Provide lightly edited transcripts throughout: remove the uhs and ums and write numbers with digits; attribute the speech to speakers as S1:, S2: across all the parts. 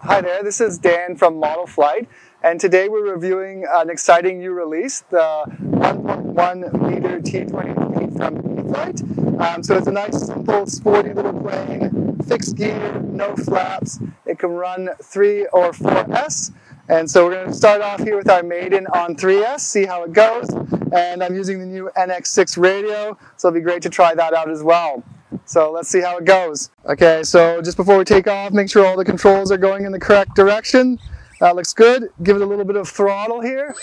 S1: Hi there, this is Dan from Model Flight, and today we're reviewing an exciting new release, the 1.1 m T-28 from E-flite. So it's a nice, simple, sporty little plane, fixed gear, no flaps. It can run 3 or 4S. And so we're going to start off here with our maiden on 3S, see how it goes. And I'm using the new NX6 radio, so it'll be great to try that out as well. So let's see how it goes. Okay, so just before we take off, make sure all the controls are going in the correct direction. That looks good. Give it a little bit of throttle here.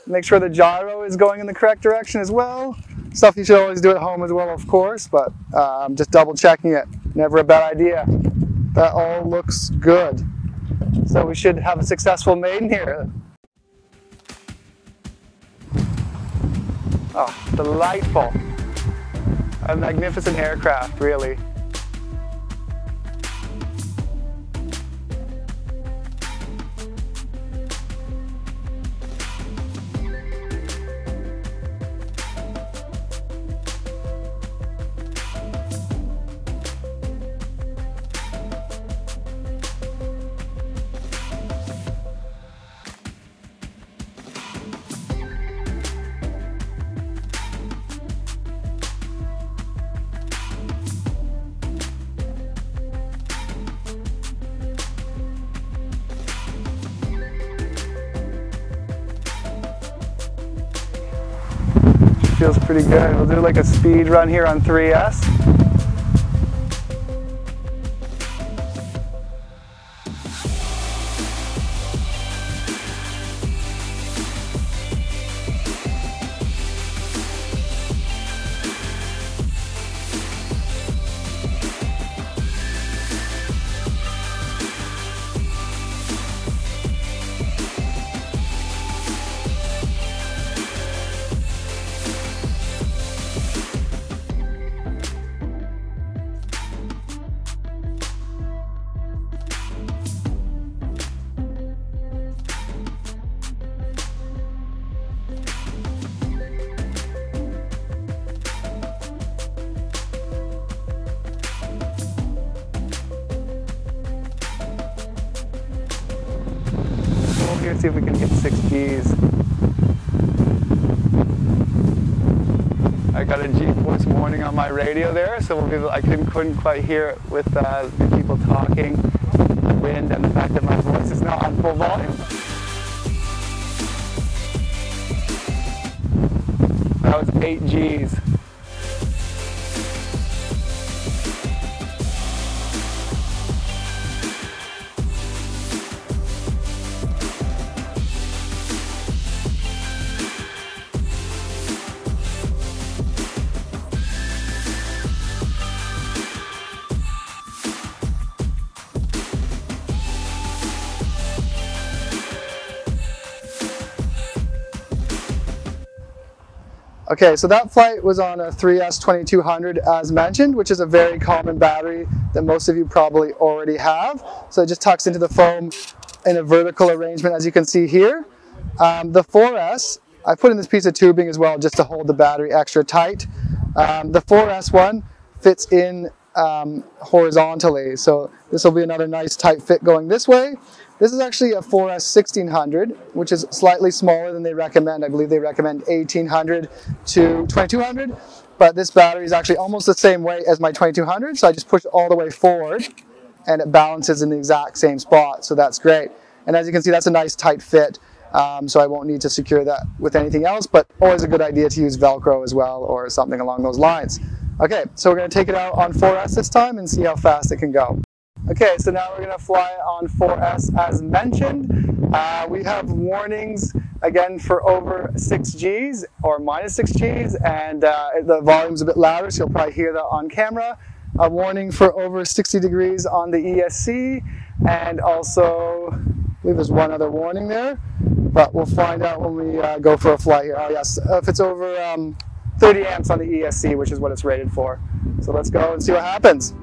S1: Make sure the gyro is going in the correct direction as well. Stuff you should always do at home as well, of course, but I'm just double checking it. Never a bad idea. That all looks good. So we should have a successful maiden here. Oh, delightful. A magnificent aircraft, really. Feels pretty good. We'll do like a speed run here on 3S. Here, see if we can hit 6 Gs. I got a G-force warning on my radio there, so I couldn't quite hear it with the people talking, the wind, and the fact that my voice is not on full volume. That was 8 Gs. Okay, so that flight was on a 3S 2200 as mentioned, which is a very common battery that most of you probably already have. So it just tucks into the foam in a vertical arrangement, as you can see here. The 4S, I put in this piece of tubing as well just to hold the battery extra tight. The 4S one fits in horizontally, so this will be another nice tight fit going this way. This is actually a 4S 1600, which is slightly smaller than they recommend. I believe they recommend 1800 to 2200, but this battery is actually almost the same weight as my 2200, so I just push it all the way forward and it balances in the exact same spot, so that's great. And as you can see, that's a nice tight fit, so I won't need to secure that with anything else, but always a good idea to use Velcro as well or something along those lines. Okay, so we're going to take it out on 4S this time and see how fast it can go. Okay, so now we're going to fly on 4S as mentioned. We have warnings again for over 6 Gs or minus 6 Gs, and the volume's a bit louder, so you'll probably hear that on camera. A warning for over 60 degrees on the ESC, and also I believe there's one other warning there, but we'll find out when we go for a flight here. Oh yes, if it's over 30 amps on the ESC, which is what it's rated for. So let's go and see what happens.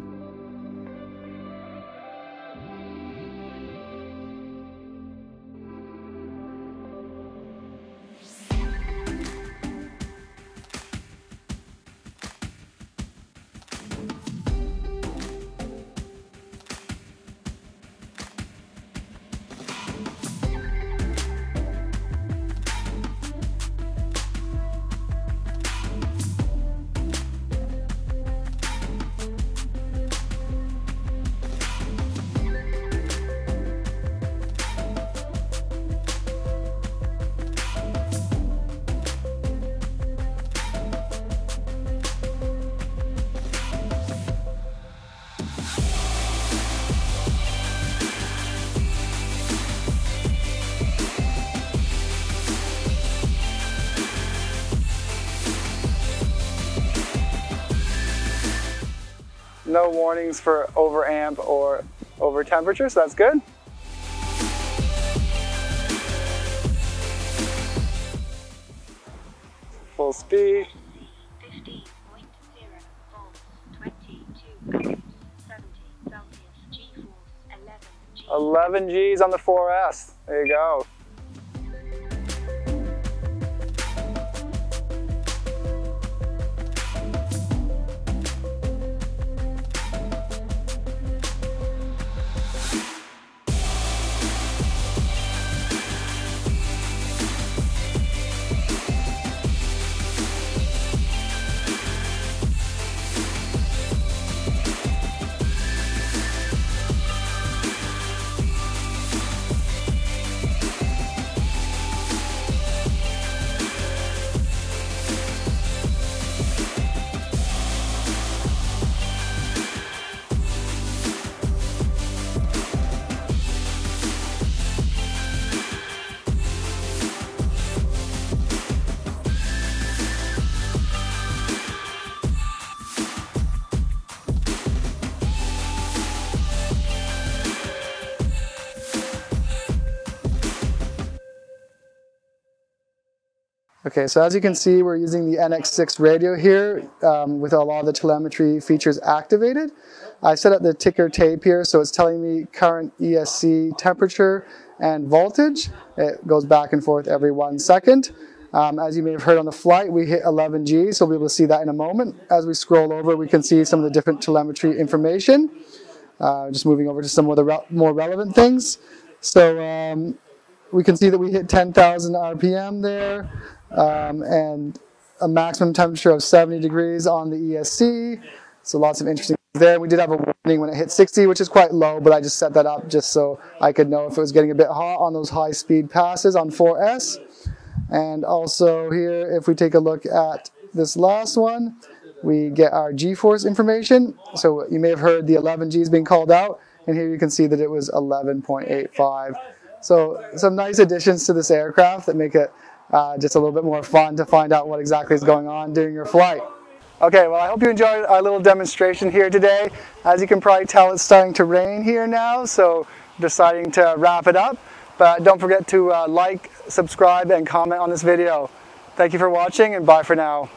S1: no warnings for over amp or over temperature, so that's good. Full speed.
S2: 50.0 volts, 22.70 Celsius, G-force 11 G.
S1: 11 Gs on the 4S. There you go. Okay, so as you can see, we're using the NX6 radio here with a lot of the telemetry features activated. I set up the ticker tape here, so it's telling me current ESC temperature and voltage. It goes back and forth every 1 second. As you may have heard on the flight, we hit 11 G, so we'll be able to see that in a moment. As we scroll over, we can see some of the different telemetry information. Just moving over to some of the more relevant things. So we can see that we hit 10,000 RPM there. And a maximum temperature of 70 degrees on the ESC. So lots of interesting things there. We did have a warning when it hit 60, which is quite low, but I just set that up just so I could know if it was getting a bit hot on those high speed passes on 4S. And also here, if we take a look at this last one, we get our G-force information. So you may have heard the 11 Gs being called out, and here you can see that it was 11.85. So some nice additions to this aircraft that make it just a little bit more fun to find out what exactly is going on during your flight. Okay, well I hope you enjoyed our little demonstration here today. As you can probably tell, it's starting to rain here now, so I'm deciding to wrap it up. But don't forget to like, subscribe, and comment on this video. Thank you for watching, and bye for now.